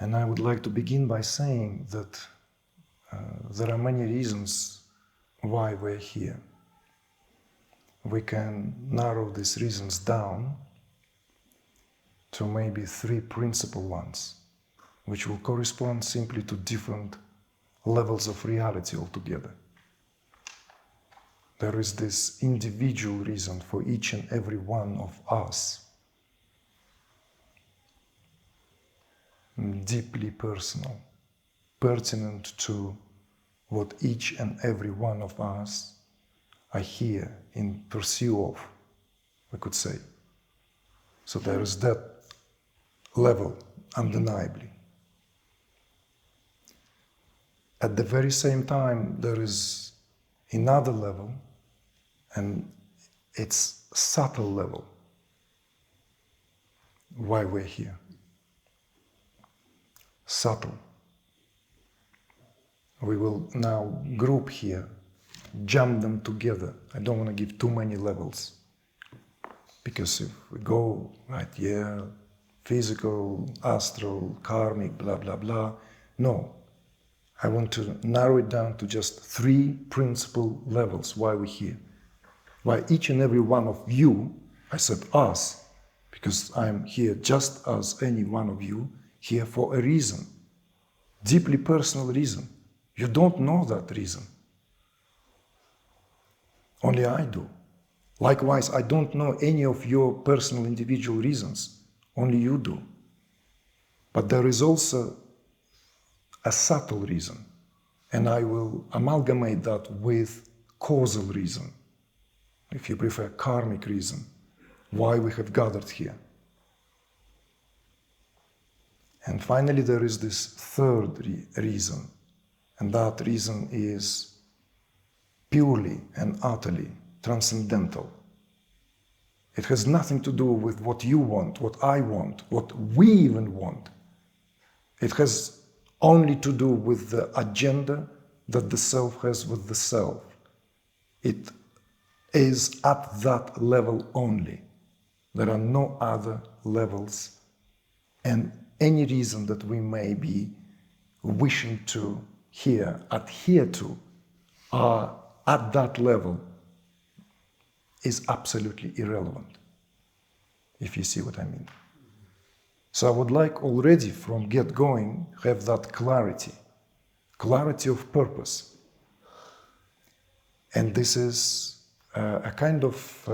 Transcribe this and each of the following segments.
And I would like to begin by saying that there are many reasons why we're here. We can narrow these reasons down to maybe 3 principal ones, which will correspond simply to different levels of reality altogether. There is this individual reason for each and every one of us, deeply personal, pertinent to what each and every one of us are here in pursuit of, we could say. So there is that level, undeniably. At the very same time, there is another level, and it's subtle level, why we're here. Subtle. We will now group here, jump them together. I don't want to give too many levels, because if we go right here, physical, astral, karmic, blah, blah, blah, no. I want to narrow it down to just 3 principal levels why we're here. Why each and every one of you, I said us, because I'm here just as any one of you, here for a reason, deeply personal reason. You don't know that reason. Only I do. Likewise, I don't know any of your personal individual reasons. Only you do. But there is also a subtle reason, and I will amalgamate that with causal reason, if you prefer, karmic reason, why we have gathered here. And finally, there is this third reason, and that reason is purely and utterly transcendental. It has nothing to do with what you want, what I want, what we even want. It has only to do with the agenda that the self has with the self. It is at that level only. There are no other levels, and any reason that we may be wishing to adhere to, at that level is absolutely irrelevant, if you see what I mean. So I would like already from get-going have that clarity of purpose. And this is a kind of,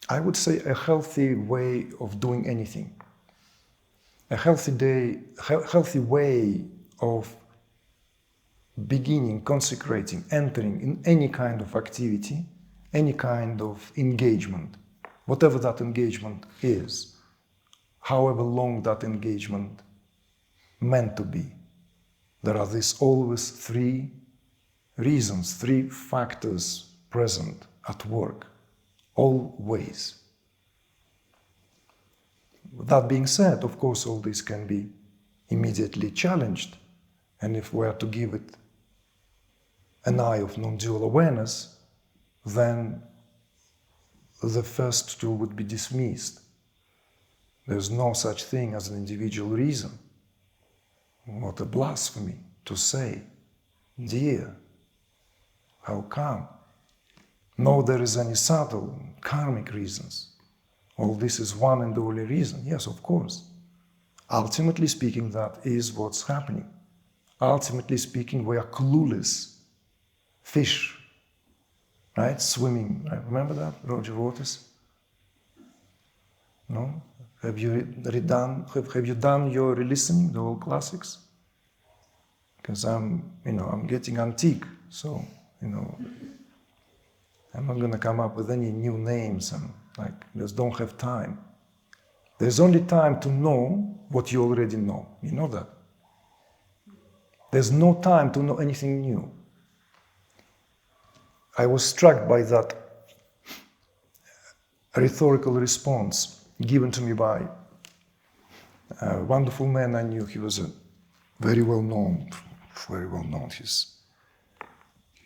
I would say, a healthy way of doing anything. A healthy way of beginning, consecrating, entering in any kind of activity, any kind of engagement, whatever that engagement is, however long that engagement meant to be. There are these always 3 reasons, 3 factors present at work, always. That being said, of course, all this can be immediately challenged, and if we are to give it an eye of non-dual awareness, then the first 2 would be dismissed. There's no such thing as an individual reason. What a blasphemy to say, dear, how come? No, there is any subtle karmic reasons. All this is one and only reason. Yes, of course. Ultimately speaking, that is what's happening. Ultimately speaking, we are clueless fish, right? Swimming. Right? Remember that, Roger Waters? No? Have you done your re-listening, the old classics? Because I'm getting antique, so, I'm not going to come up with any new names and just don't have time. There's only time to know what you already know. You know that. There's no time to know anything new. I was struck by that rhetorical response given to me by a wonderful man I knew. He was a very well known.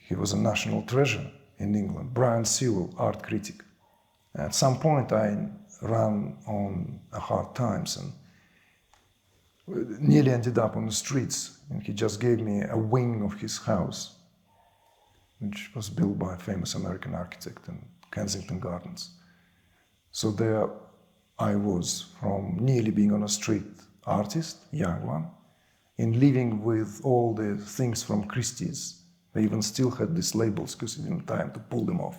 He was a national treasure in England, Brian Sewell, art critic. At some point I ran on hard times, and nearly ended up on the streets, and he just gave me a wing of his house, which was built by a famous American architect in Kensington Gardens. So there I was, from nearly being on a street artist, young one, in living with all the things from Christie's. They even still had these labels because it didn't have time to pull them off.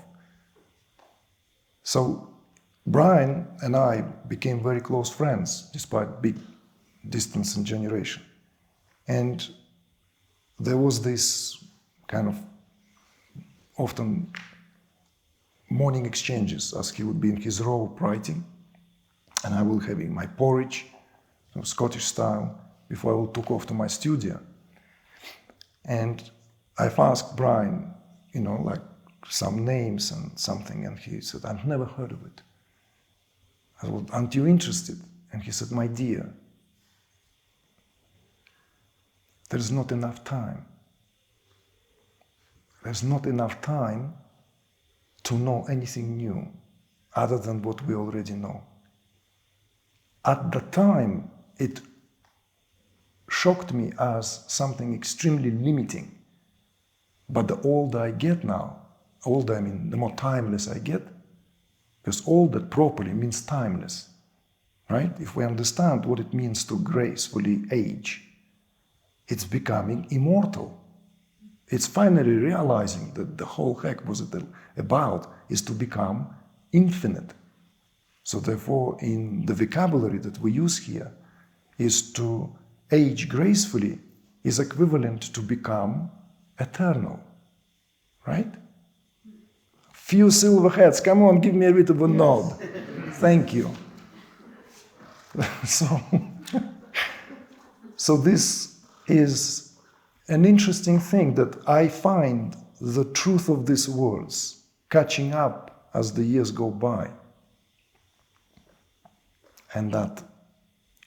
So Brian and I became very close friends, despite big distance in generation. And there was this kind of often morning exchanges, as he would be in his robe writing, and I will having my porridge, Scottish style, before I will took off to my studio. And I've asked Brian, like some names and something, and he said, I've never heard of it. I said, well, aren't you interested? And he said, my dear, there's not enough time. There's not enough time to know anything new other than what we already know. At the time, it shocked me as something extremely limiting. But the older I get now, the more timeless I get, because older properly means timeless, right? If we understand what it means to gracefully age, it's becoming immortal. It's finally realizing that the whole heck was it about is to become infinite. So therefore, in the vocabulary that we use here, is to age gracefully is equivalent to become eternal, right? Few silver heads, come on, give me a bit of a nod. Thank you. So this is an interesting thing, that I find the truth of these words catching up as the years go by. And that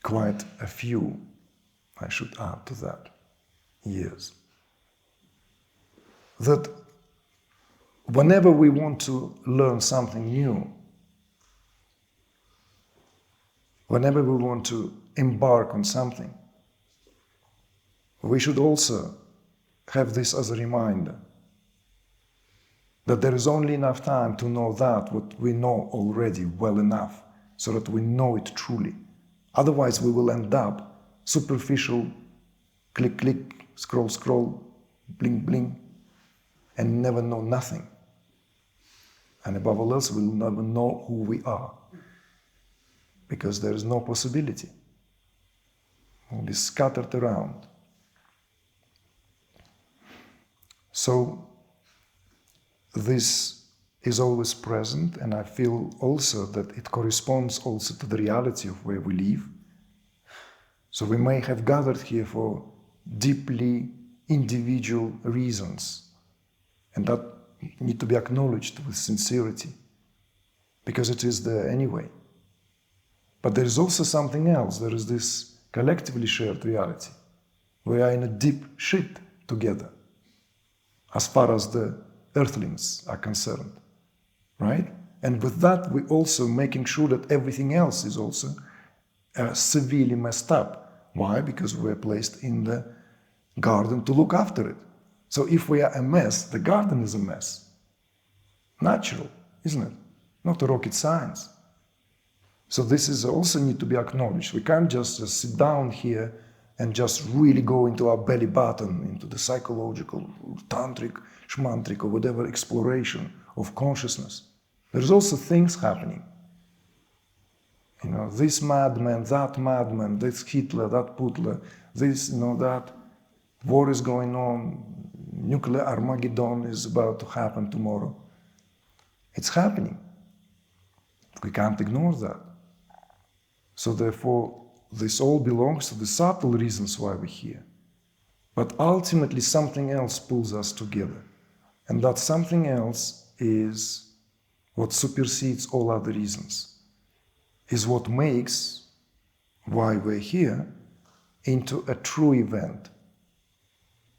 quite a few, I should add to that, years. That whenever we want to learn something new, whenever we want to embark on something, we should also have this as a reminder that there is only enough time to know that what we know already well enough, so that we know it truly. Otherwise, we will end up superficial, click, click, scroll, scroll, bling, bling, and never know nothing. And above all else, we'll never know who we are, because there is no possibility. We'll be scattered around. So this is always present, and I feel also that it corresponds also to the reality of where we live. So we may have gathered here for deeply individual reasons, and that need to be acknowledged with sincerity, because it is there anyway. But there is also something else. There is this collectively shared reality. We are in a deep shit together, as far as the earthlings are concerned, right? And with that, we're also making sure that everything else is also severely messed up. Why? Because we're placed in the garden to look after it. So if we are a mess, the garden is a mess. Natural, isn't it? Not a rocket science. So this is also need to be acknowledged. We can't just sit down here and just really go into our belly button, into the psychological, tantric, schmantric, or whatever exploration of consciousness. There's also things happening. This madman, this Hitler, that Putler, this, that. War is going on, nuclear Armageddon is about to happen tomorrow. It's happening. We can't ignore that. So therefore, this all belongs to the subtle reasons why we're here. But ultimately, something else pulls us together. And that something else is what supersedes all other reasons, is what makes why we're here into a true event.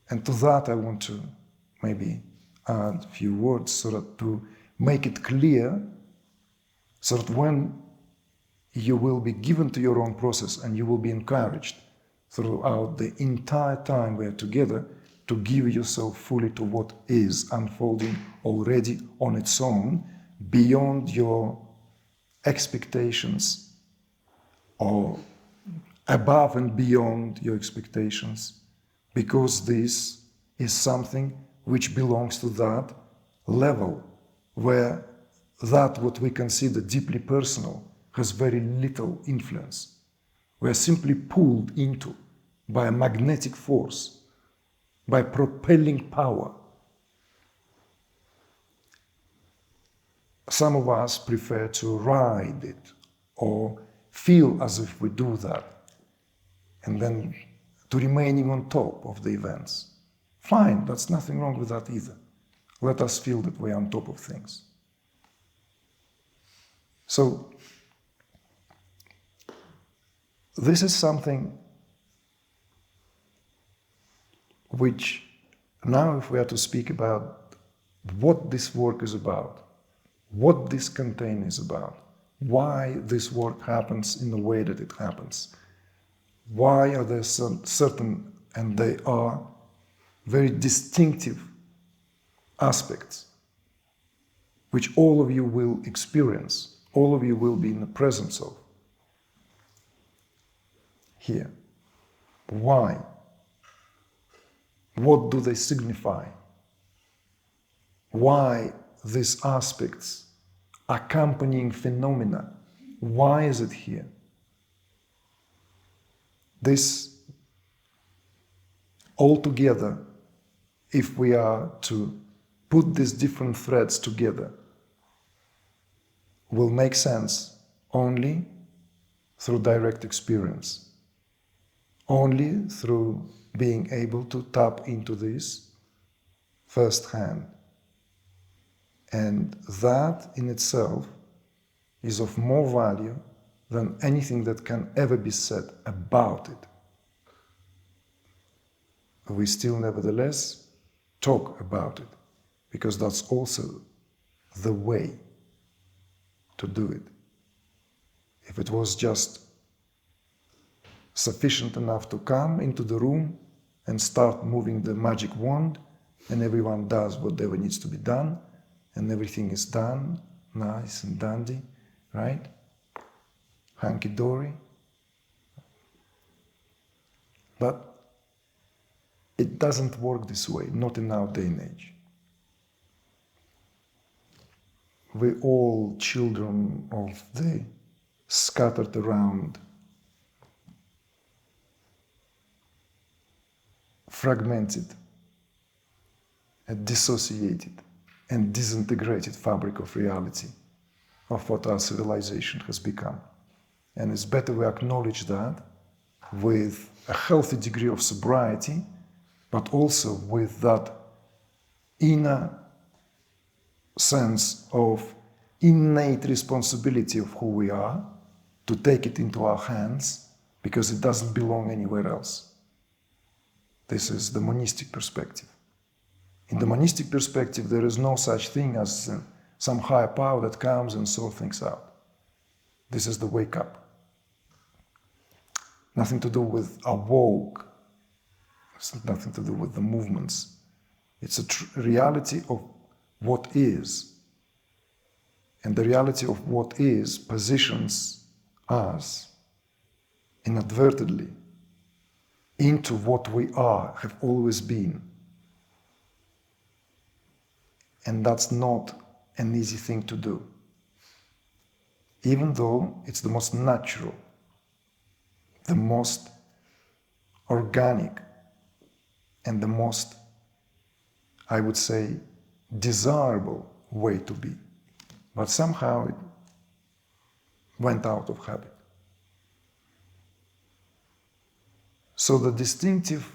And to that I want to maybe add a few words, so that to make it clear, so that when you will be given to your own process and you will be encouraged throughout the entire time we are together to give yourself fully to what is unfolding already on its own, beyond your expectations or above and beyond your expectations, because this is something which belongs to that level where that what we consider deeply personal has very little influence. We are simply pulled into by a magnetic force, by propelling power. Some of us prefer to ride it or feel as if we do that, and then to remaining on top of the events. Fine, that's nothing wrong with that either. Let us feel that we're on top of things. So, this is something which, now if we are to speak about what this work is about, what this campaign is about, why this work happens in the way that it happens, why are there certain, and they are very distinctive aspects which all of you will experience, all of you will be in the presence of here. Why? What do they signify? Why these aspects, accompanying phenomena, why is it here? This altogether, if we are to put these different threads together, will make sense only through direct experience, only through being able to tap into this firsthand. And that in itself is of more value than anything that can ever be said about it. We still nevertheless talk about it, because that's also the way to do it. If it was just sufficient enough to come into the room and start moving the magic wand, and everyone does whatever needs to be done, and everything is done, nice and dandy, right? Hunky-dory. But it doesn't work this way, not in our day and age. We're all children of the scattered around, fragmented, and dissociated and disintegrated fabric of reality of what our civilization has become. And it's better we acknowledge that with a healthy degree of sobriety, but also with that inner sense of innate responsibility of who we are, to take it into our hands, because it doesn't belong anywhere else. This is the monistic perspective. In the monistic perspective, there is no such thing as some higher power that comes and sorts things out. This is the wake up. Nothing to do with awoke. It's nothing to do with the movements. It's a reality of what is. And the reality of what is positions us inadvertently into what we are, have always been. And that's not an easy thing to do. Even though it's the most natural, the most organic, and the most, I would say, desirable way to be. But somehow it went out of habit. So the distinctive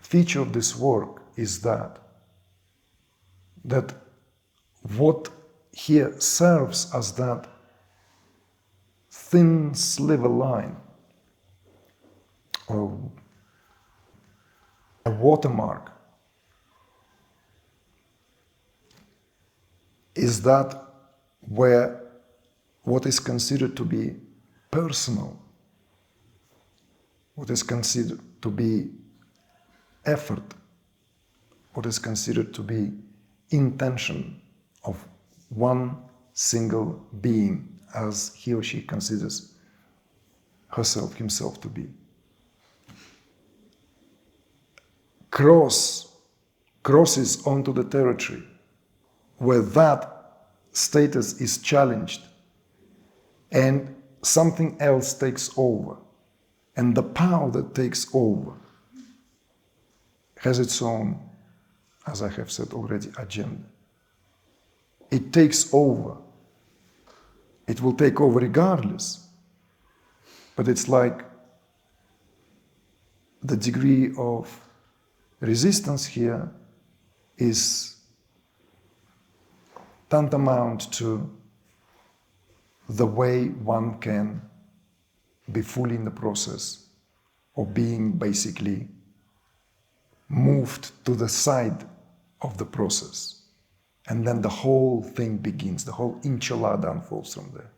feature of this work is that what here serves as that thin sliver line, or a watermark, is that where what is considered to be personal what is considered to be effort, what is considered to be intention of one single being, as he or she considers herself, himself to be. Crosses onto the territory where that status is challenged and something else takes over. And the power that takes over has its own, as I have said already, agenda. It takes over. It will take over regardless. But it's like the degree of resistance here is tantamount to the way one can be fully in the process of being basically moved to the side of the process. And then the whole thing begins, the whole enchilada unfolds from there.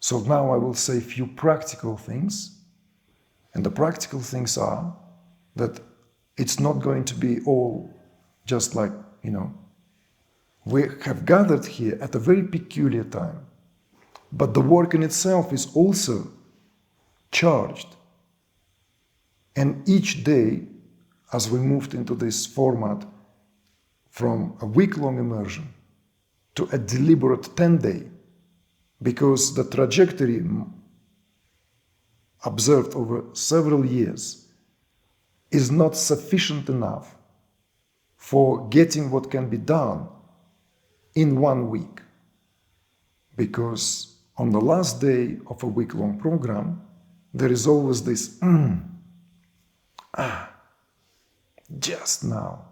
So now I will say a few practical things. And the practical things are that it's not going to be all just like, we have gathered here at a very peculiar time. But the work in itself is also charged. And each day, as we moved into this format from a week-long immersion to a deliberate 10-day, because the trajectory observed over several years is not sufficient enough for getting what can be done in 1 week. Because on the last day of a week-long program, there is always this, just now.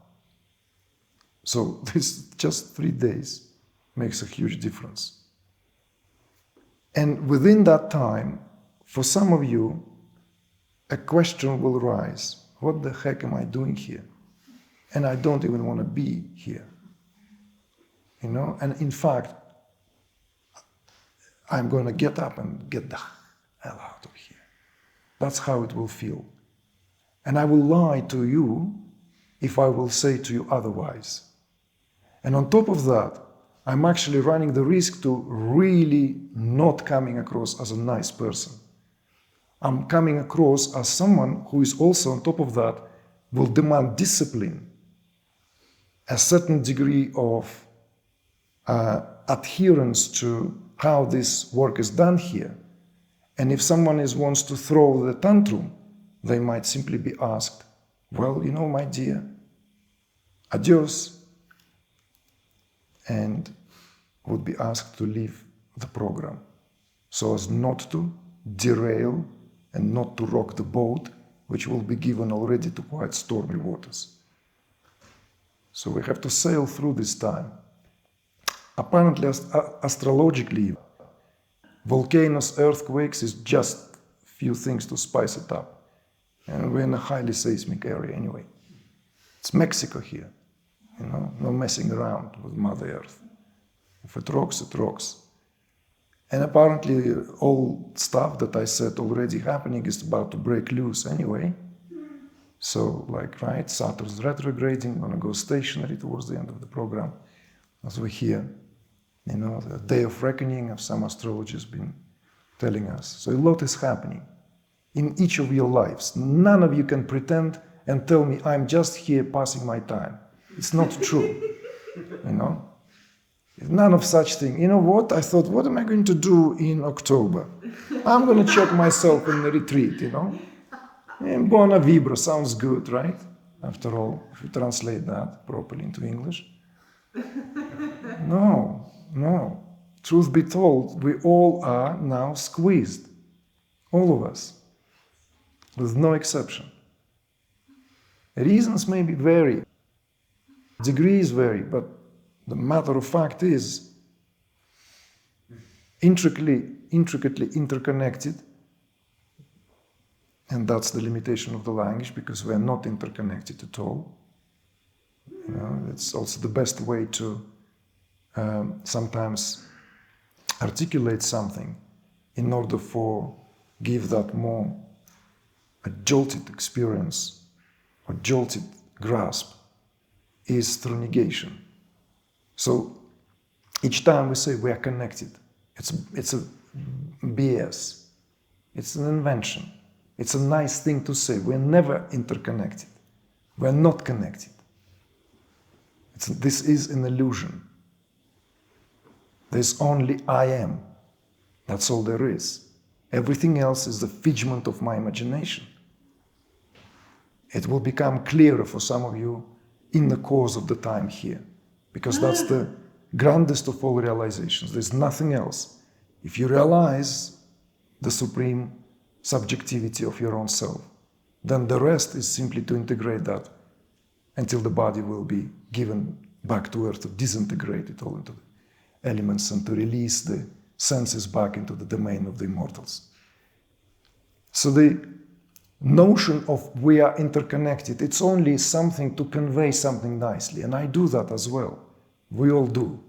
So this just 3 days makes a huge difference. And within that time, for some of you, a question will rise. What the heck am I doing here? And I don't even want to be here. And in fact, I'm going to get up and get the hell out of here. That's how it will feel. And I will lie to you if I will say to you otherwise. And on top of that, I'm actually running the risk to really not coming across as a nice person. I'm coming across as someone who is also, on top of that, will demand discipline, a certain degree of adherence to how this work is done here. And if someone wants to throw the tantrum, they might simply be asked, well, my dear, adios, and would be asked to leave the program so as not to derail and not to rock the boat, which will be given already to quite stormy waters. So we have to sail through this time. Apparently, astrologically, volcanoes, earthquakes is just few things to spice it up. And we're in a highly seismic area anyway. It's Mexico here, no messing around with Mother Earth. If it rocks, it rocks. And apparently all stuff that I said already happening is about to break loose anyway. So Saturn's retrograding, gonna go stationary towards the end of the program, as we hear. The day of reckoning, of some astrologers been telling us. So a lot is happening in each of your lives. None of you can pretend and tell me I'm just here passing my time. It's not true, None of such thing. You know what? I thought, what am I going to do in October? I'm going to check myself in the retreat, And Buona Vibra sounds good, right? After all, if you translate that properly into English. No. Truth be told, we all are now squeezed. All of us. With no exception. Reasons maybe vary. Degrees vary, but the matter of fact is intricately interconnected. And that's the limitation of the language, because we are not interconnected at all. It's also the best way to sometimes articulate something in order give that more a jolted experience or jolted grasp is through negation. So each time we say we are connected, it's a BS. It's an invention. It's a nice thing to say. We're never interconnected. We're not connected. This is an illusion. There's only I am. That's all there is. Everything else is the figment of my imagination. It will become clearer for some of you in the course of the time here, because that's the grandest of all realizations. There's nothing else. If you realize the supreme subjectivity of your own self, then the rest is simply to integrate that until the body will be given back to earth, to disintegrate it all into the elements and to release the senses back into the domain of the immortals. So the notion of we are interconnected, it's only something to convey something nicely, and I do that as well. We all do.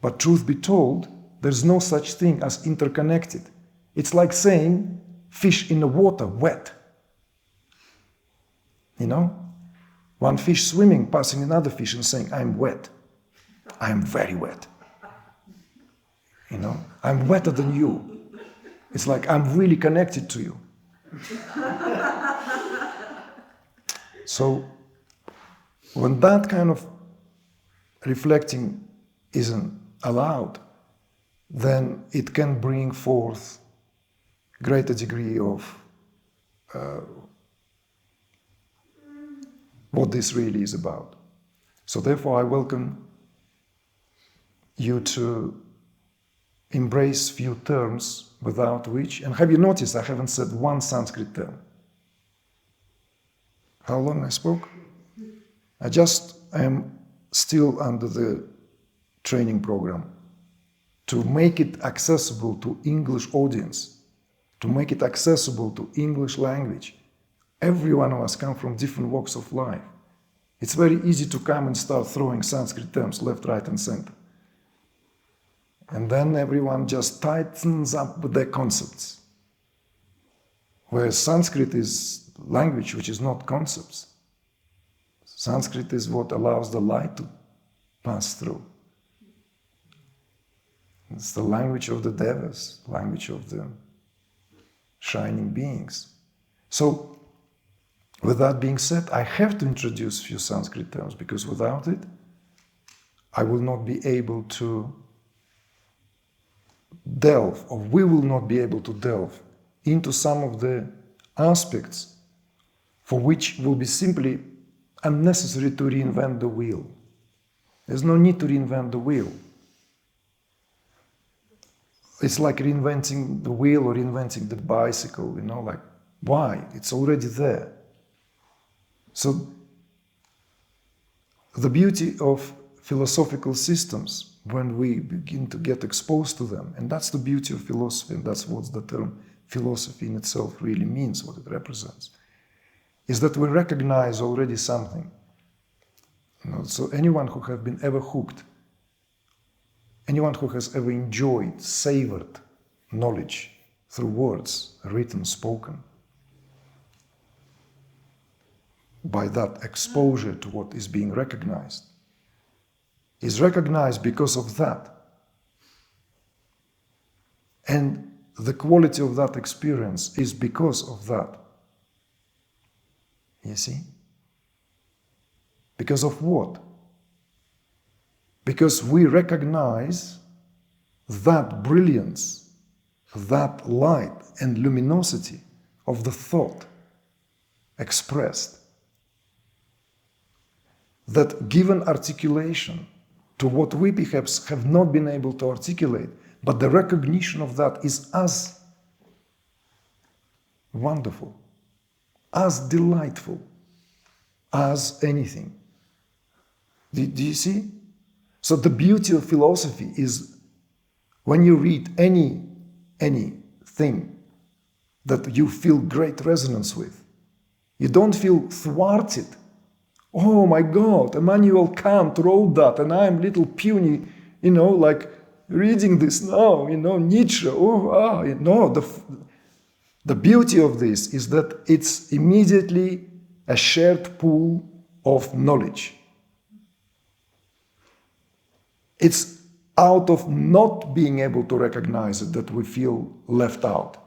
But truth be told, there's no such thing as interconnected. It's like saying fish in the water, wet. You know? One fish swimming, passing another fish and saying, I'm wet. I'm very wet. You know? I'm wetter than you. It's like I'm really connected to you. So, when that kind of reflecting isn't allowed, then it can bring forth greater degree of what this really is about. So therefore I welcome you to embrace few terms without which, and have you noticed I haven't said one Sanskrit term? How long I spoke? I am still under the training program to make it accessible to English audience, to make it accessible to English language. Every one of us come from different walks of life. It's very easy to come and start throwing Sanskrit terms left, right, and center. And then everyone just tightens up with their concepts. Whereas Sanskrit is language which is not concepts. Sanskrit is what allows the light to pass through. It's the language of the devas, language of the shining beings. So, with that being said, I have to introduce a few Sanskrit terms, because without it, I will not be able to delve, or we will not be able to delve into some of the aspects for which will be simply unnecessary to reinvent the wheel. There's no need to reinvent the wheel. It's like reinventing the wheel or reinventing the bicycle, you know, like, why? It's already there. So, the beauty of philosophical systems, when we begin to get exposed to them, and that's the beauty of philosophy, and that's what the term philosophy in itself really means, what it represents, is that we recognize already something. You know, so anyone who has been ever hooked, anyone who has ever enjoyed, savored knowledge through words, written, spoken, by that exposure to what is being recognized, is recognized because of that. And the quality of that experience is because of that. You see? Because of what? Because we recognize that brilliance, that light and luminosity of the thought expressed, that given articulation to what we perhaps have not been able to articulate, but the recognition of that is as wonderful, as delightful as anything. Do you see? So the beauty of philosophy is when you read anything that you feel great resonance with, you don't feel thwarted. Oh my God, Immanuel Kant wrote that, and I'm little puny, you know, like reading this now, you know, Nietzsche. The The beauty of this is that it's immediately a shared pool of knowledge. It's out of not being able to recognize it that we feel left out.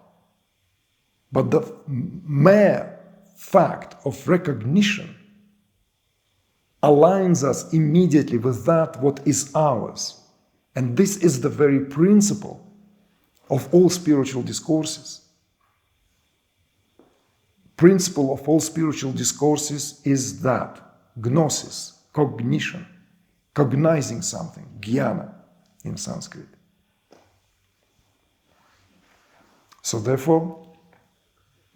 But the mere fact of recognition aligns us immediately with that what is ours. And this is the very principle of all spiritual discourses. Principle of all spiritual discourses is that gnosis, cognition, cognizing something, jnana in Sanskrit. So therefore,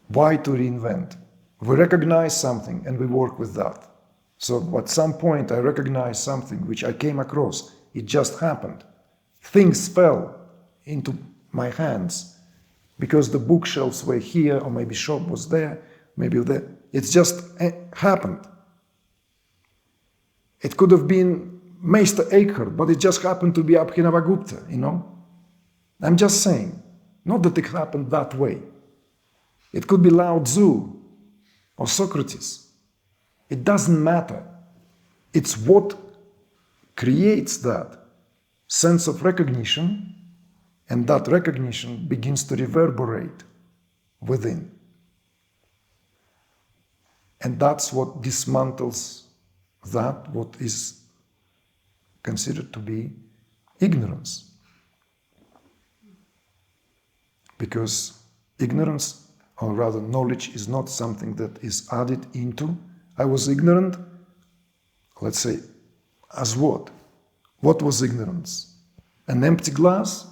why to reinvent? We recognize something and we work with that. So at some point I recognize something which I came across. It just happened. Things fell into my hands because the bookshelves were here, or maybe shop was there, maybe there. It just happened. It could have been Meister Eckhart, but it just happened to be Abhinavagupta, you know? I'm just saying, not that it happened that way. It could be Lao Tzu or Socrates. It doesn't matter. It's what creates that sense of recognition, and that recognition begins to reverberate within. And that's what dismantles that, what is considered to be ignorance. Because ignorance, or rather knowledge, is not something that is added into. I was ignorant, let's say, as what? What was ignorance? An empty glass,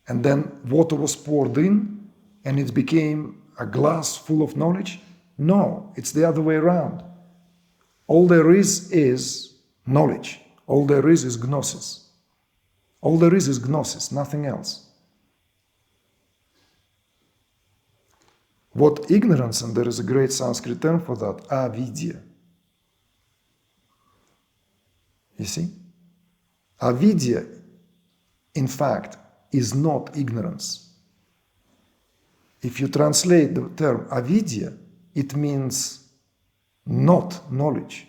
and then water was poured in, and it became a glass full of knowledge? No, it's the other way around. All there is knowledge. All there is gnosis. All there is gnosis, nothing else. What ignorance, and there is a great Sanskrit term for that, avidya. You see? Avidya, in fact, is not ignorance. If you translate the term avidya, it means not knowledge,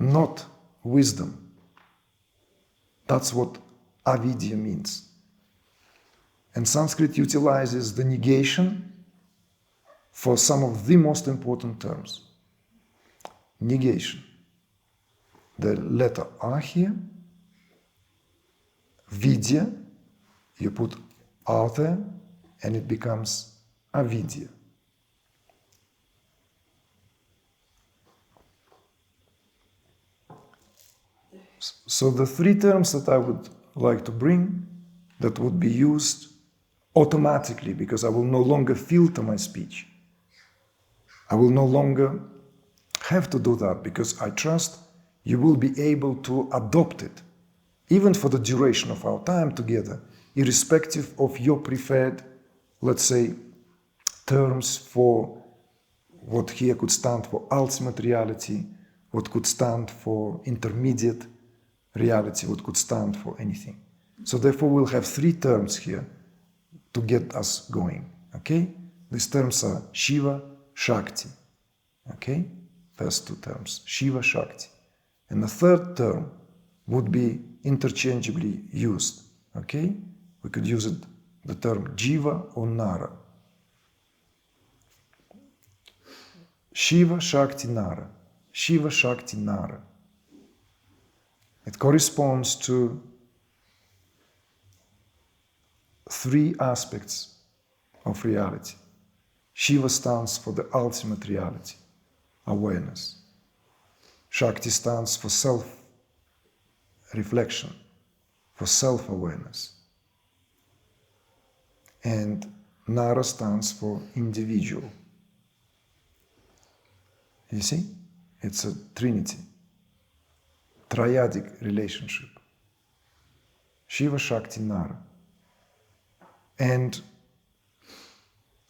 not wisdom. That's what avidya means. And Sanskrit utilizes the negation for some of the most important terms. Negation. The letter A here, vidya, you put A there, and it becomes avidya. So the three terms that I would like to bring, that would be used automatically, because I will no longer filter my speech. I will no longer have to do that, because I trust you will be able to adopt it, even for the duration of our time together, irrespective of your preferred, let's say, terms for what here could stand for ultimate reality, what could stand for intermediate reality, what could stand for anything. So therefore we'll have three terms here to get us going, okay? These terms are Shiva, Shakti, okay? First two terms, Shiva, Shakti. And the third term would be interchangeably used, okay? We could use it, the term Jiva or Nara. Shiva, Shakti, Nara. Shiva, Shakti, Nara. It corresponds to three aspects of reality. Shiva stands for the ultimate reality, awareness. Shakti stands for self-reflection, for self-awareness. And Nara stands for individual. You see? It's a trinity, triadic relationship. Shiva, Shakti, Nara. And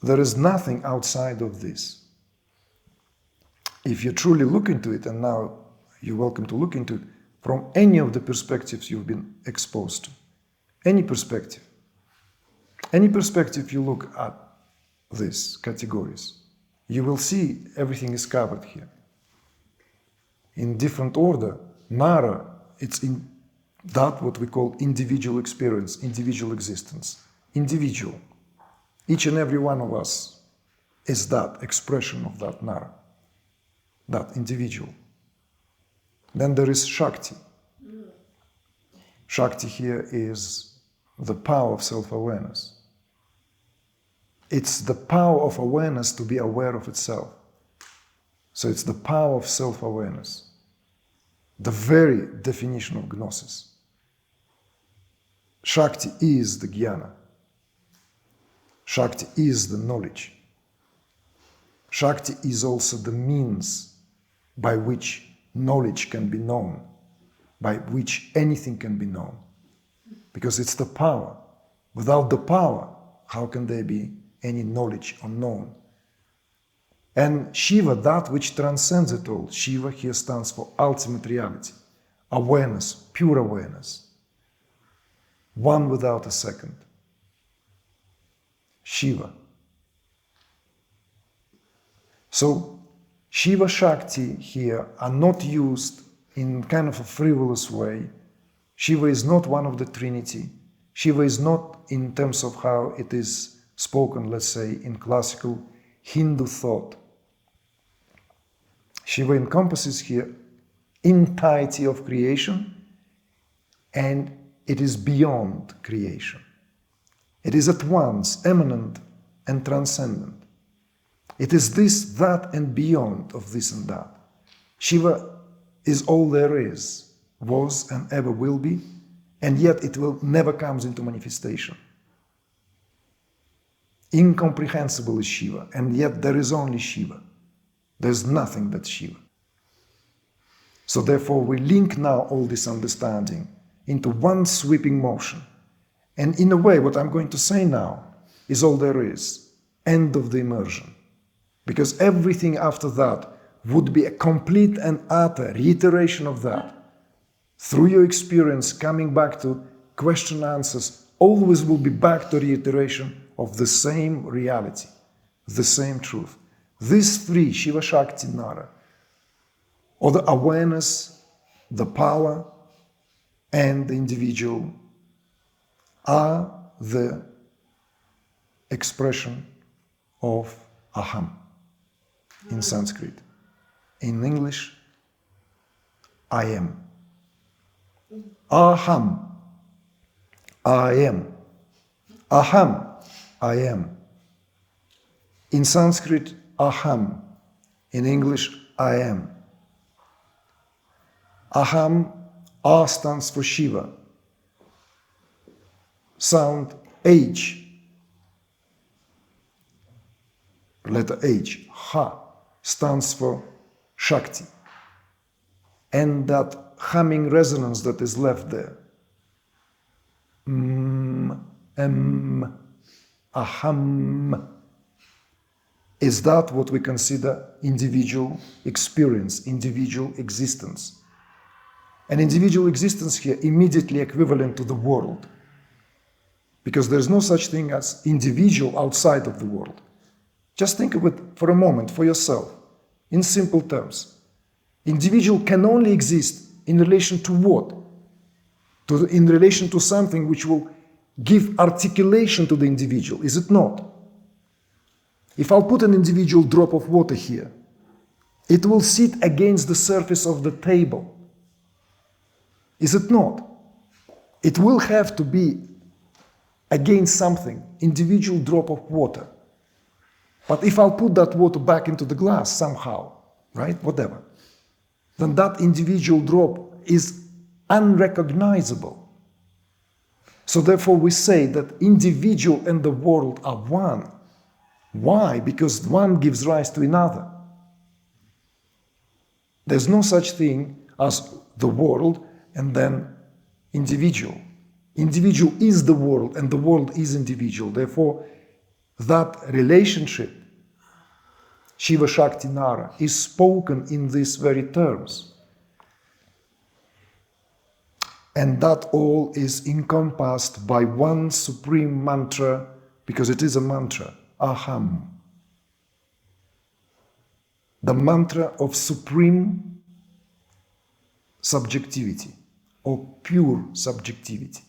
there is nothing outside of this. If you truly look into it, and now you're welcome to look into it, from any of the perspectives you've been exposed to, any perspective, Any perspective you look at these categories, you will see everything is covered here. In different order, Nara, it's in that what we call individual experience, individual existence, individual. Each and every one of us is that expression of that Nara, that individual. Then there is Shakti. Shakti here is the power of self-awareness. It's the power of awareness to be aware of itself. So it's the power of self-awareness, the very definition of gnosis. Shakti is the jnana. Shakti is the knowledge. Shakti is also the means by which knowledge can be known, by which anything can be known. Because it's the power. Without the power, how can there be any knowledge or known? And Shiva, that which transcends it all, Shiva here stands for ultimate reality, awareness, pure awareness, one without a second. Shiva. So Shiva Shakti here are not used in kind of a frivolous way. Shiva is not one of the Trinity. Shiva is not in terms of how it is spoken, let's say, in classical Hindu thought. Shiva encompasses here entirety of creation, and it is beyond creation. It is at once eminent and transcendent. It is this, that, and beyond of this and that. Shiva is all there is, was and ever will be, and yet it will never comes into manifestation. Incomprehensible is Shiva, and yet there is only Shiva. There's nothing but Shiva. So therefore we link now all this understanding into one sweeping motion. And in a way, what I'm going to say now is all there is, end of the immersion. Because everything after that would be a complete and utter reiteration of that. Through your experience, coming back to question answers, always will be back to reiteration of the same reality, the same truth. These three, Shiva, Shakti, Nara, or the awareness, the power, and the individual, are the expression of Aham in Sanskrit. In English, I am. Aham, I am. Aham, I am. In Sanskrit, Aham. In English, I am. Aham, A stands for Shiva. Sound H. Letter H. Ha stands for Shakti. And that humming resonance that is left there. Aham. Is that what we consider individual experience, individual existence? An individual existence here immediately equivalent to the world. Because there's no such thing as individual outside of the world. Just think of it for a moment for yourself, in simple terms. Individual can only exist in relation to what? In relation to something which will give articulation to the individual, is it not? If I'll put an individual drop of water here, it will sit against the surface of the table. Is it not? It will have to be against something, individual drop of water. But if I'll put that water back into the glass somehow, right, whatever, then that individual drop is unrecognizable. So therefore we say that individual and the world are one. Why? Because one gives rise to another. There's no such thing as the world and then individual. Individual is the world and the world is individual. Therefore, that relationship, Shiva, Shakti, Nara, is spoken in these very terms. And that all is encompassed by one supreme mantra because it is a mantra, aham. The mantra of supreme subjectivity or pure subjectivity.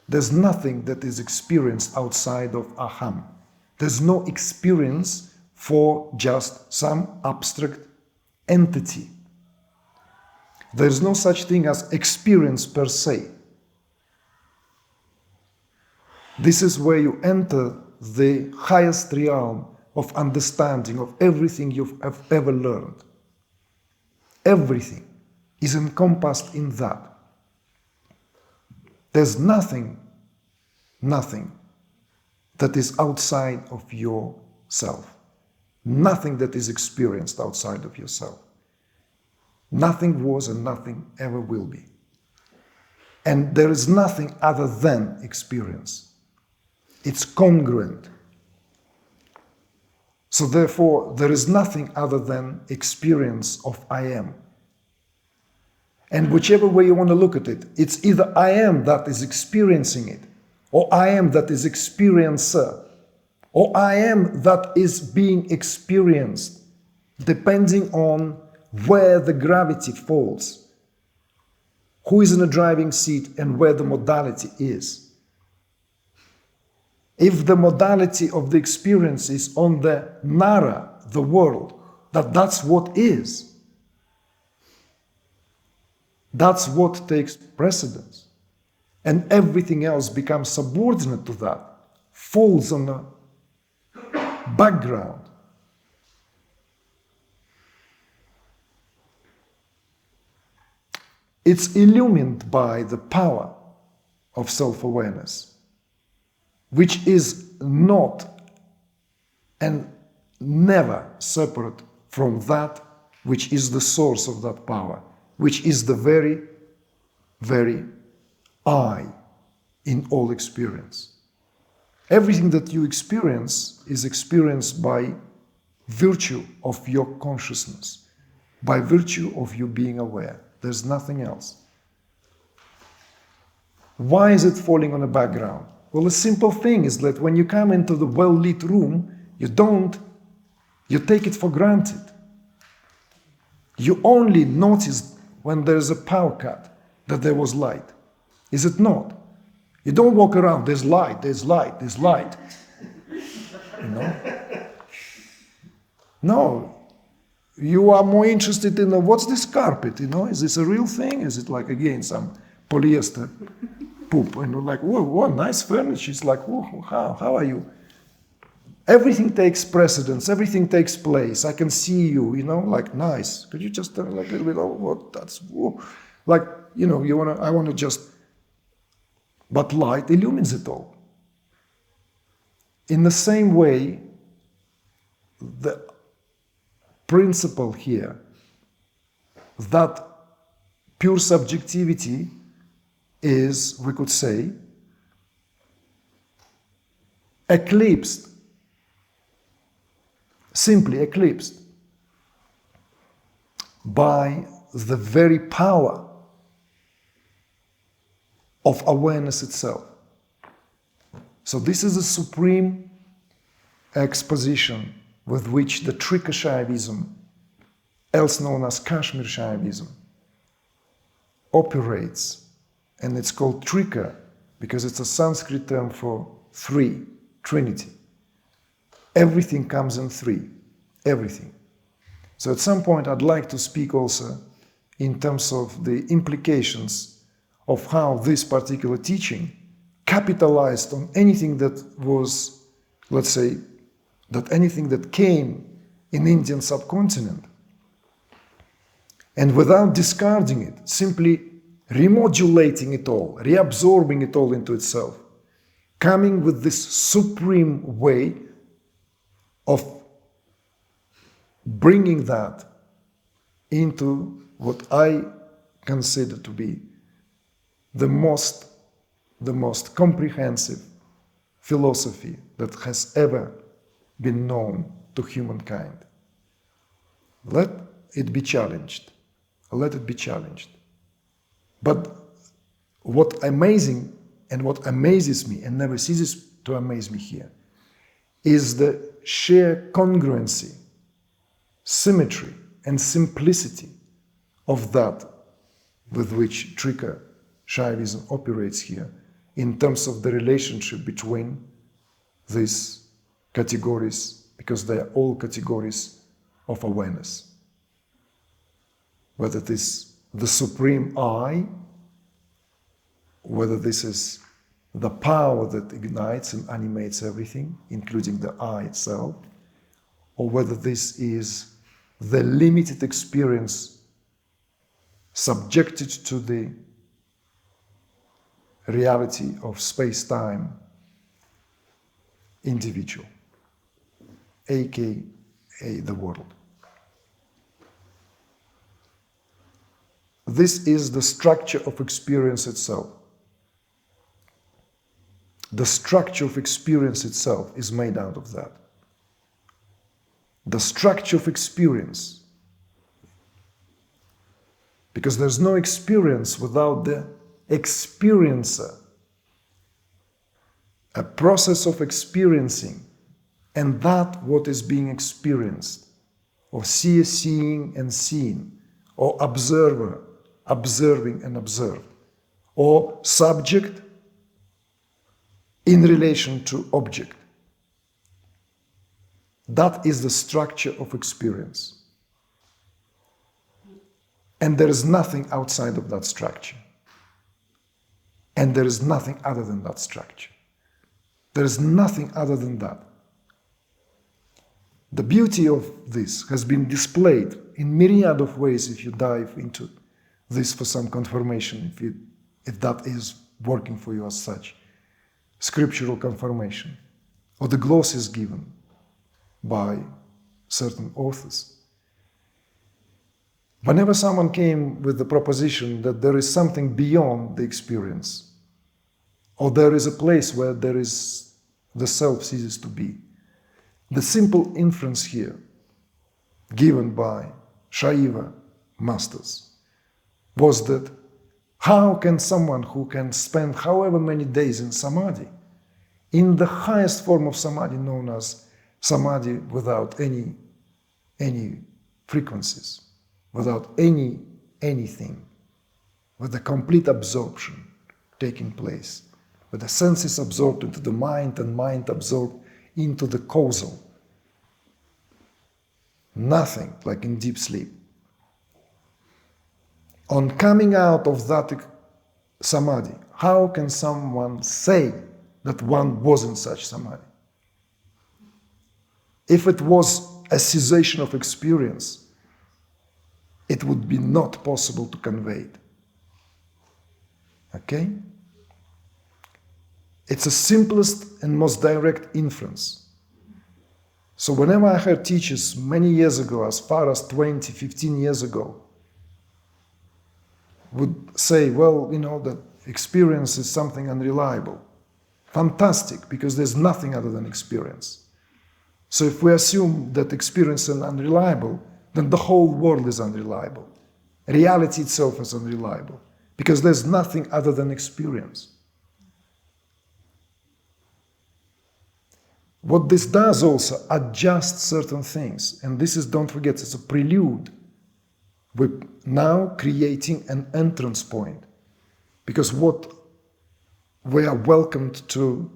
There's nothing that is experienced outside of aham. There's no experience for just some abstract entity. There's no such thing as experience per se. This is where you enter the highest realm of understanding of everything you've ever learned. Everything is encompassed in that. There's nothing that is outside of yourself. Nothing that is experienced outside of yourself. Nothing was and nothing ever will be. And there is nothing other than experience. It's congruent. So therefore, there is nothing other than experience of I am. And whichever way you want to look at it, it's either I am that is experiencing it, or I am that is experiencer, or I am that is being experienced, depending on where the gravity falls, who is in the driving seat, and where the modality is. If the modality of the experience is on the nara, the world, that's what is. That's what takes precedence. And everything else becomes subordinate to that, falls on the background. It's illumined by the power of self-awareness, which is not and never separate from that which is the source of that power, which is the very, very I in all experience. Everything that you experience is experienced by virtue of your consciousness, by virtue of you being aware. There's nothing else. Why is it falling on the background? Well, a simple thing is that when you come into the well-lit room, you take it for granted. You only notice when there's a power cut that there was light. Is it not? You don't walk around, there's light, there's light, there's light. You know? No. You are more interested in what's this carpet, you know? Is this a real thing? Is it like, again, some polyester poop? And you're like, whoa, nice furniture. It's like, whoa, how are you? Everything takes precedence, everything takes place. I can see you, you know, like, nice. Could you just tell me like a little bit, what that's, whoa. Like, you know, I want to just, but light illumines it all. In the same way, the principle here, that pure subjectivity is, we could say, eclipsed, simply eclipsed by the very power of awareness itself. So this is a supreme exposition with which the Trika Shaivism, else known as Kashmir Shaivism, operates. And it's called Trika because it's a Sanskrit term for three, Trinity. Everything comes in three, everything. So at some point I'd like to speak also in terms of the implications of how this particular teaching capitalized on anything that was, let's say, that anything that came in Indian subcontinent. And without discarding it, simply remodulating it all, reabsorbing it all into itself, coming with this supreme way of bringing that into what I consider to be the most comprehensive philosophy that has ever been known to humankind. Let it be challenged. Let it be challenged. But what amazing and what amazes me and never ceases to amaze me here is the sheer congruency, symmetry, and simplicity of that with which Trika Shaivism operates here in terms of the relationship between these categories, because they are all categories of awareness. Whether this is the supreme I, whether this is the power that ignites and animates everything, including the I itself, or whether this is the limited experience subjected to the reality of space-time individual, aka the world. This is the structure of experience itself. The structure of experience itself is made out of that. The structure of experience. Because there's no experience without the experiencer. A process of experiencing, and that what is being experienced, or seer seeing and seen, or observer observing and observed, or subject in relation to object. That is the structure of experience. And there is nothing outside of that structure. And there is nothing other than that structure. There is nothing other than that. The beauty of this has been displayed in myriad of ways if you dive into this for some confirmation, if that is working for you as such. Scriptural confirmation, or the glosses given by certain authors. Whenever someone came with the proposition that there is something beyond the experience, or there is a place where there is the self ceases to be, the simple inference here given by Shaiva masters was that how can someone who can spend however many days in samadhi, in the highest form of samadhi known as samadhi without any frequencies, without anything, with a complete absorption taking place, with the senses absorbed into the mind and mind absorbed into the causal. Nothing like in deep sleep. On coming out of that samadhi, how can someone say that one was in such samadhi? If it was a cessation of experience, it would be not possible to convey it. Okay? It's the simplest and most direct inference. So whenever I heard teachers many years ago, as far as 20, 15 years ago, would say, well, you know, that experience is something unreliable. Fantastic, because there's nothing other than experience. So if we assume that experience is unreliable, then the whole world is unreliable. Reality itself is unreliable, because there's nothing other than experience. What this does also adjusts certain things, and this is, don't forget, it's a prelude. We're now creating an entrance point, because what we are welcomed to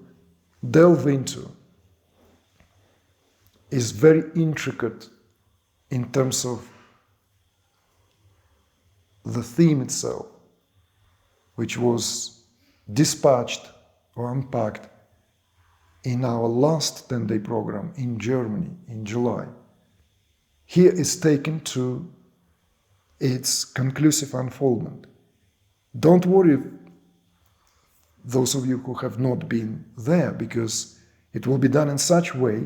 delve into is very intricate in terms of the theme itself, which was dispatched or unpacked in our last 10-day program in Germany in July. Here is taken to its conclusive unfoldment. Don't worry, those of you who have not been there, because it will be done in such a way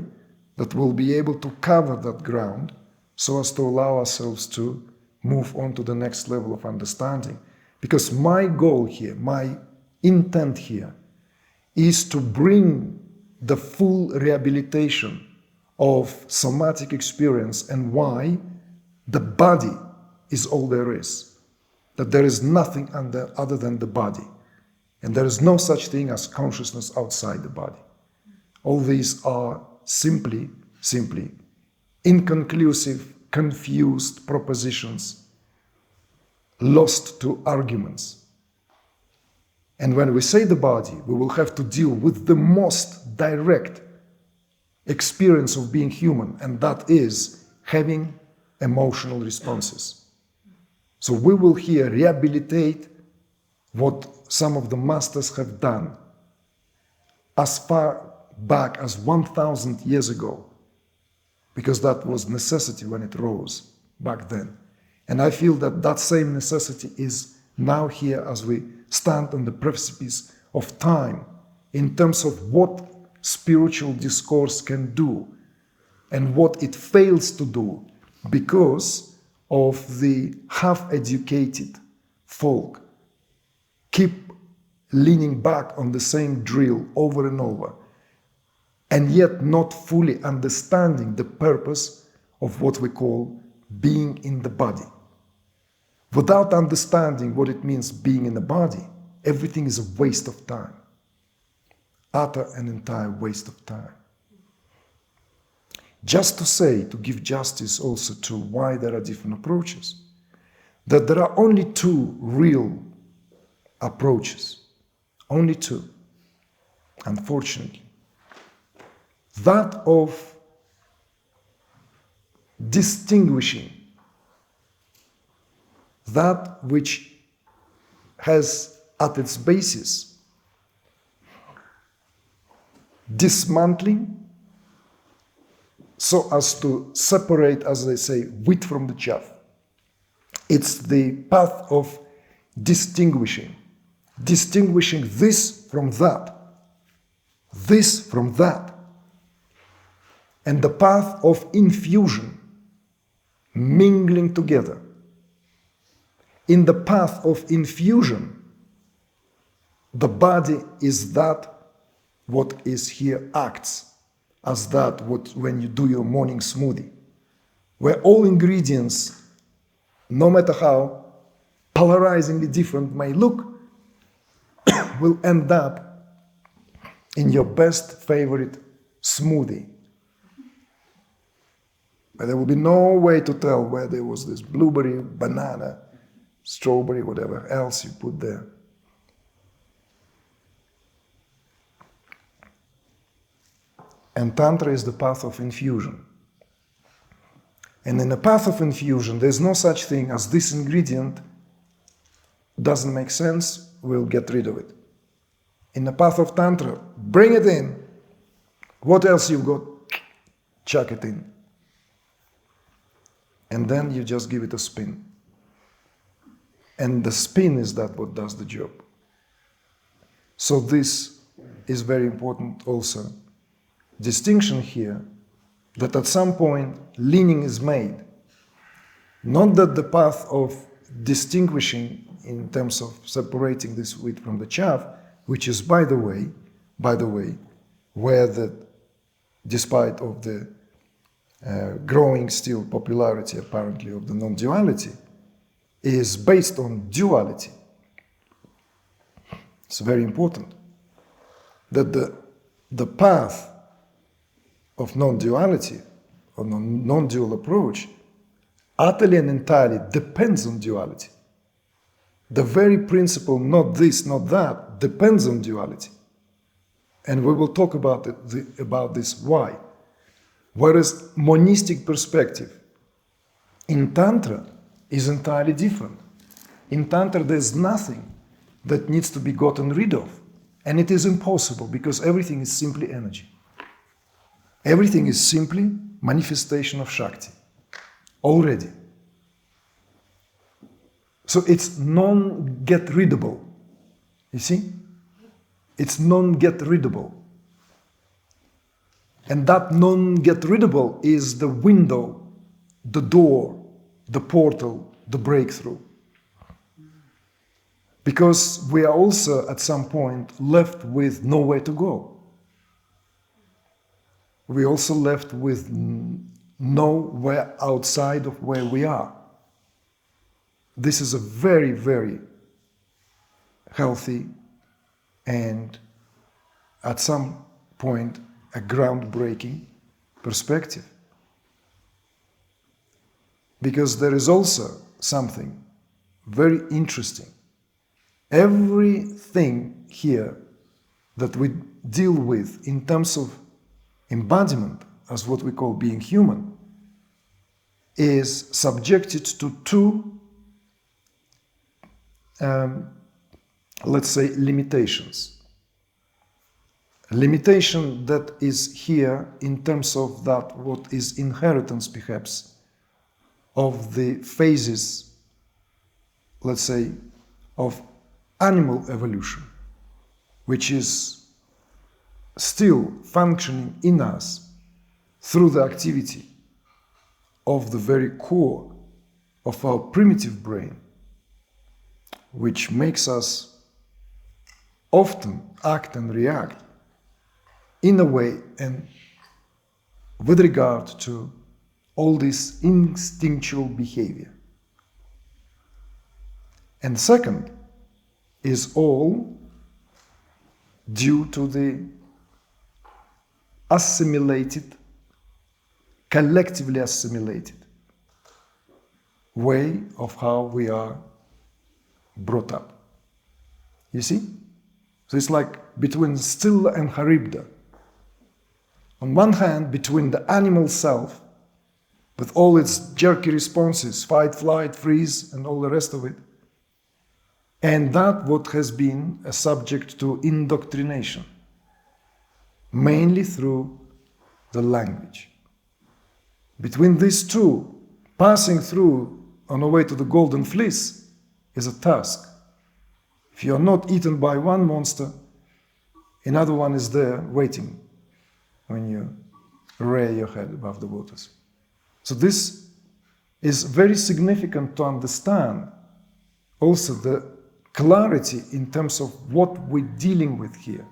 that we'll be able to cover that ground so as to allow ourselves to move on to the next level of understanding. Because my goal here, my intent here, is to bring the full rehabilitation of somatic experience and why the body is all there is. That there is nothing other than the body. And there is no such thing as consciousness outside the body. All these are simply inconclusive, confused propositions, lost to arguments. And when we say the body, we will have to deal with the most direct experience of being human, and that is having emotional responses. So we will here rehabilitate what some of the masters have done as far back as 1,000 years ago, because that was necessity when it rose back then. And I feel that that same necessity is now here as we stand on the precipice of time in terms of what spiritual discourse can do and what it fails to do because of the half-educated folk keep leaning back on the same drill over and over, and yet not fully understanding the purpose of what we call being in the body. Without understanding what it means being in the body, everything is a waste of time. Utter and entire waste of time. Just to say, to give justice also to why there are different approaches, that there are only two real approaches. Only two, unfortunately. That of distinguishing that which has at its basis dismantling so as to separate, as they say, wheat from the chaff. It's the path of distinguishing this from that, and the path of infusion, mingling together. In the path of infusion, the body is that what is here acts as that what when you do your morning smoothie, where all ingredients, no matter how polarizingly different may look, will end up in your best favorite smoothie. But there will be no way to tell where there was this blueberry, banana, strawberry, whatever else you put there. And Tantra is the path of infusion. And in the path of infusion, there's no such thing as this ingredient doesn't make sense, we'll get rid of it. In the path of Tantra, bring it in. What else you've got? Chuck it in. And then you just give it a spin. And the spin is that what does the job. So this is very important also. Distinction here, that at some point leaning is made. Not that the path of distinguishing in terms of separating this wheat from the chaff, which is, by the way, where the, despite of the growing still popularity apparently of the non-duality, is based on duality. It's very important that the path of non-duality or non-dual approach utterly and entirely depends on duality. The very principle, not this, not that, depends on duality. And we will talk about this why. Whereas monistic perspective in Tantra is entirely different. In Tantra there's nothing that needs to be gotten rid of. And it is impossible because everything is simply energy. Everything is simply manifestation of Shakti. Already. So it's non-get-riddable. You see? It's non-get-riddable. And that non-get-riddable is the window, the door, the portal, the breakthrough. Because we are also at some point left with nowhere to go. We are also left with nowhere outside of where we are. This is a very, very healthy and at some point a groundbreaking perspective. Because there is also something very interesting. Everything here that we deal with in terms of embodiment, as what we call being human, is subjected to two, let's say, limitations. A limitation that is here in terms of that what is inheritance, perhaps, of the phases, let's say, of animal evolution, which is still functioning in us through the activity of the very core of our primitive brain, which makes us often act and react in a way and with regard to all this instinctual behavior. And second is all due to the assimilated, collectively assimilated way of how we are brought up. You see? So it's like between Stilla and Charybda. On one hand, between the animal self, with all its jerky responses, fight, flight, freeze, and all the rest of it, and that what has been a subject to indoctrination, mainly through the language. Between these two, passing through on the way to the golden fleece is a task. If you are not eaten by one monster, another one is there waiting when you rear your head above the waters. So this is very significant to understand also the clarity in terms of what we're dealing with here.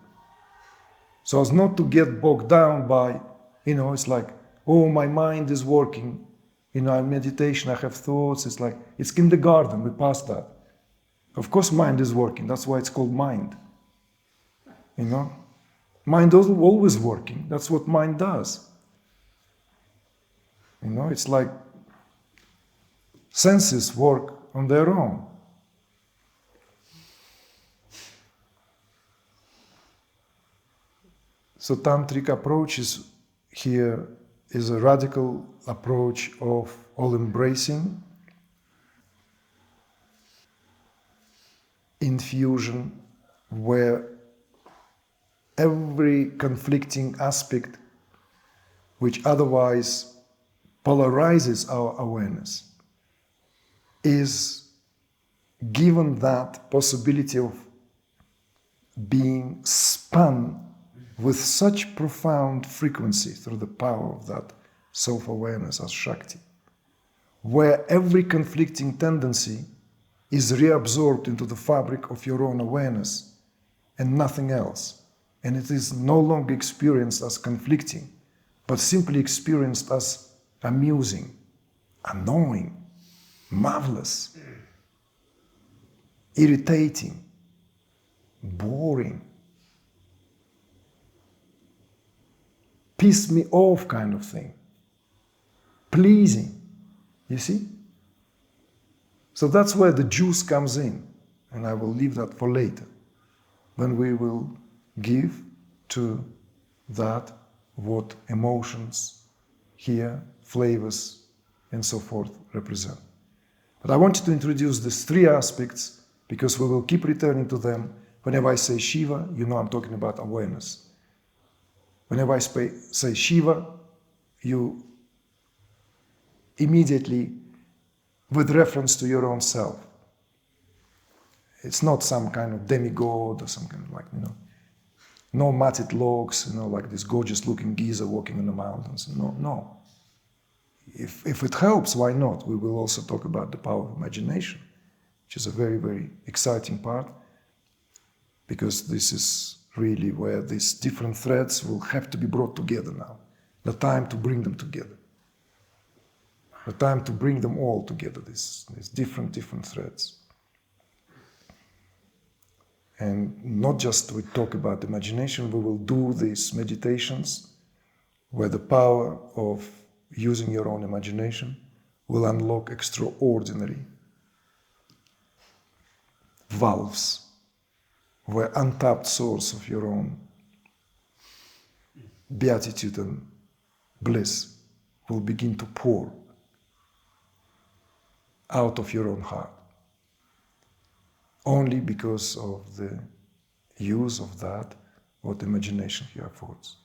So as not to get bogged down by, it's like, oh, my mind is working. In meditation, I have thoughts. It's like, it's kindergarten, we passed that. Of course mind is working, that's why it's called mind. Mind is always working, that's what mind does. It's like senses work on their own. So tantric approach here is a radical approach of all embracing, infusion, where every conflicting aspect which otherwise polarizes our awareness is given that possibility of being spun with such profound frequency through the power of that self-awareness as Shakti, where every conflicting tendency is reabsorbed into the fabric of your own awareness and nothing else. And it is no longer experienced as conflicting, but simply experienced as amusing, annoying, marvelous, irritating, boring, piss me off kind of thing, pleasing, you see? So that's where the juice comes in, and I will leave that for later, when we will give to that what emotions here, flavors, and so forth represent. But I wanted to introduce these three aspects because we will keep returning to them. Whenever I say Shiva, I'm talking about awareness. Whenever I say Shiva, you immediately, with reference to your own self. It's not some kind of demigod or some kind of no matted logs, like this gorgeous looking geezer walking in the mountains. No. If it helps, why not? We will also talk about the power of imagination, which is a very, very exciting part, because this is really where these different threads will have to be brought together now. The time to bring them together. The time to bring them all together, these different threads. And not just we talk about imagination, we will do these meditations where the power of using your own imagination will unlock extraordinary valves, where untapped source of your own beatitude and bliss will begin to pour out of your own heart, only because of the use of that what imagination here affords.